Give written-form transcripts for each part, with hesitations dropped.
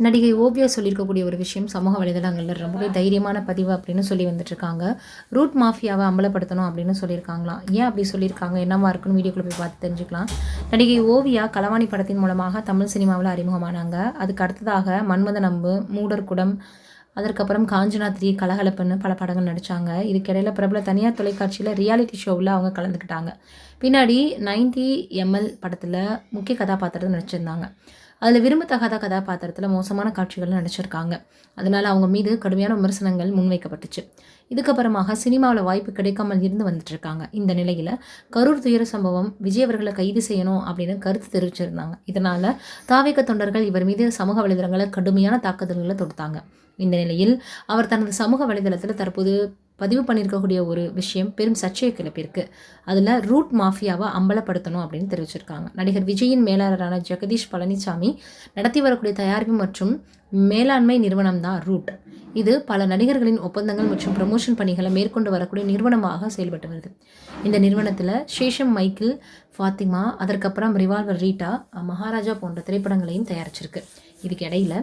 நடிகை ஓவியா சொல்லியிருக்கக்கூடிய ஒரு விஷயம் சமூக வலைதளங்களில் ரொம்பவே தைரியமான பதிவு அப்படின்னு சொல்லி வந்துட்டுருக்காங்க. ரூட் மாஃபியாவை அம்பலப்படுத்தணும் அப்படின்னு சொல்லியிருக்காங்களாம். ஏன் அப்படி சொல்லியிருக்காங்க, என்னவா இருக்குன்னு வீடியோக்குள்ள போய் பார்த்து தெரிஞ்சுக்கலாம். நடிகை ஓவியா களவாணி படத்தின் மூலமாக தமிழ் சினிமாவில் அறிமுகமானாங்க. அதுக்கு அடுத்ததாக மன்மத நம்பு, மூடர்குடம், அதற்கப்புறம் காஞ்சனா 3, கலகலப்புன்னு பல படங்கள் நடித்தாங்க. இதுக்கிடையில் பிரபல தனியார் தொலைக்காட்சியில் ரியாலிட்டி ஷோவில் அவங்க கலந்துக்கிட்டாங்க. பின்னாடி 90 ml படத்தில் முக்கிய கதாபாத்திரத்தை நடிச்சிருந்தாங்க. அதில் விரும்பத்தகாத கதாபாத்திரத்தில் மோசமான காட்சிகள் நடிச்சிருக்காங்க. அதனால் அவங்க மீது கடுமையான விமர்சனங்கள் முன்வைக்கப்பட்டுச்சு. இதுக்கப்புறமாக சினிமாவில் வாய்ப்பு கிடைக்காமல் இருந்து வந்துட்டுருக்காங்க. இந்த நிலையில் கரூர் துயர சம்பவம் விஜய் அவர்களை கைது செய்யணும் அப்படின்னு கருத்து தெரிவிச்சிருந்தாங்க. இதனால் தாவேக தொண்டர்கள் இவர் மீது சமூக வலைதளங்களை கடுமையான தாக்குதல்களை தொடுத்தாங்க. இந்த நிலையில் அவர் தனது சமூக வலைதளத்தில் தற்போது பதிவு பண்ணியிருக்கக்கூடிய ஒரு விஷயம் பெரும் சர்ச்சையை கிளப்பியிருக்கு. அதில் ரூட் மாஃபியாவை அம்பலப்படுத்தணும் அப்படின்னு தெரிவிச்சிருக்காங்க. நடிகர் விஜயின் மேலாளரான ஜெகதீஷ் பழனிசாமி நடத்தி வரக்கூடிய தயாரிப்பு மற்றும் மேலாண்மை நிறுவனம் தான் ரூட். இது பல நடிகர்களின் ஒப்பந்தங்கள் மற்றும் ப்ரமோஷன் பணிகளை மேற்கொண்டு வரக்கூடிய நிறுவனமாக செயல்பட்டு வருது. இந்த நிறுவனத்தில் சேஷம் மைக்கேல், ஃபாத்திமா, அதற்கப்புறம் ரிவால்வர் ரீட்டா, மகாராஜா போன்ற திரைப்படங்களையும் தயாரிச்சிருக்கு. இதுக்கு இடையில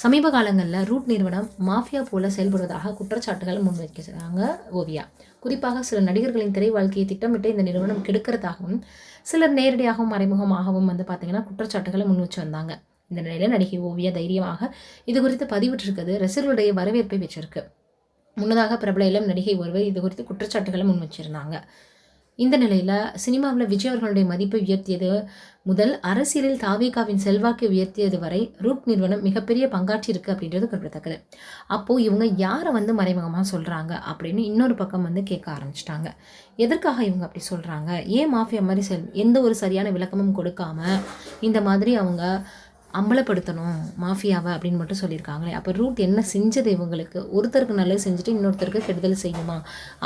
சமீப காலங்களில் ரூட் நிறுவனம் மாஃபியா போல செயல்படுவதாக குற்றச்சாட்டுகள் முன்வைக்கிறாங்க ஓவியா. குறிப்பாக சில நடிகர்களின் திரை வாழ்க்கையை திட்டமிட்டு இந்த நிறுவனம் கெடுக்கிறதாகவும் சிலர் நேரடியாகவும் மறைமுகமாகவும் பார்த்தீங்கன்னா குற்றச்சாட்டுகளை முன் வச்சு வந்தாங்க. இந்த நிலையில் நடிகை ஓவியா தைரியமாக இது குறித்து பதிவிட்டிருக்கிறது ரசிகர்களுடைய வரவேற்பை பெற்றிருக்கு. முன்னதாக பிரபல இளம் நடிகை ஒருவர் இது குறித்து குற்றச்சாட்டுகளை முன் வச்சிருந்தாங்க. இந்த நிலையில் சினிமாவில் விஜய் அவர்களுடைய மதிப்பை உயர்த்தியது முதல் அரசியலில் தாவேகாவின் செல்வாக்கை உயர்த்தியது வரை ரூட் நிறுவனம் மிகப்பெரிய பங்காற்றிருக்கு அப்படின்றது குறிப்பிடத்தக்கது. அப்போது இவங்க யாரை மறைமுகமாக சொல்கிறாங்க அப்படின்னு இன்னொரு பக்கம் கேட்க ஆரம்பிச்சிட்டாங்க. எதற்காக இவங்க அப்படி சொல்கிறாங்க, ஏன் மாஃபியா மாதிரி எந்த ஒரு சரியான விளக்கமும் கொடுக்காம இந்த மாதிரி அவங்க அம்பலப்படுத்தணும் மாஃபியாவை அப்படின்னு மட்டும் சொல்லியிருக்காங்களே, அப்போ ரூட் என்ன செஞ்சது இவங்களுக்கு, ஒருத்தருக்கு நல்லது செஞ்சுட்டு இன்னொருத்தருக்கு கெடுதல் செய்யுமா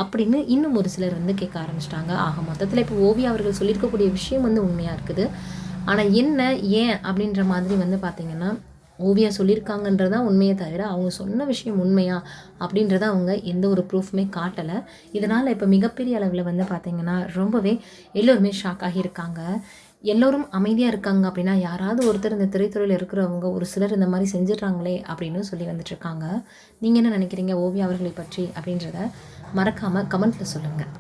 அப்படின்னு இன்னும் ஒரு சிலர் கேட்க ஆரம்பிச்சிட்டாங்க. ஆக மொத்தத்தில் இப்போ ஓவியா அவர்கள் சொல்லியிருக்கக்கூடிய விஷயம் உண்மையாக இருக்குது. ஆனால் என்ன ஏன் அப்படின்ற மாதிரி பார்த்தீங்கன்னா ஓவியா சொல்லியிருக்காங்கன்றதான் உண்மையை தவிர அவங்க சொன்ன விஷயம் உண்மையா அப்படின்றத அவங்க எந்த ஒரு ப்ரூஃப்மே காட்டலை. இதனால் இப்போ மிகப்பெரிய அளவில் பார்த்தீங்கன்னா ரொம்பவே எல்லோருமே ஷாக் ஆகியிருக்காங்க. எல்லோரும் அமைதியாக இருக்காங்க அப்படின்னா யாராவது ஒருத்தர் இந்த திரைத்துறையில் இருக்கிறவங்க ஒரு சிலர் இந்த மாதிரி செஞ்சிடறாங்களே அப்படின்னு சொல்லி வந்துட்டுருக்காங்க. நீங்கள் என்ன நினைக்கிறீங்க ஓவியா அவர்களை பற்றி அப்படின்றத மறக்காமல் கமெண்ட்டில் சொல்லுங்கள்.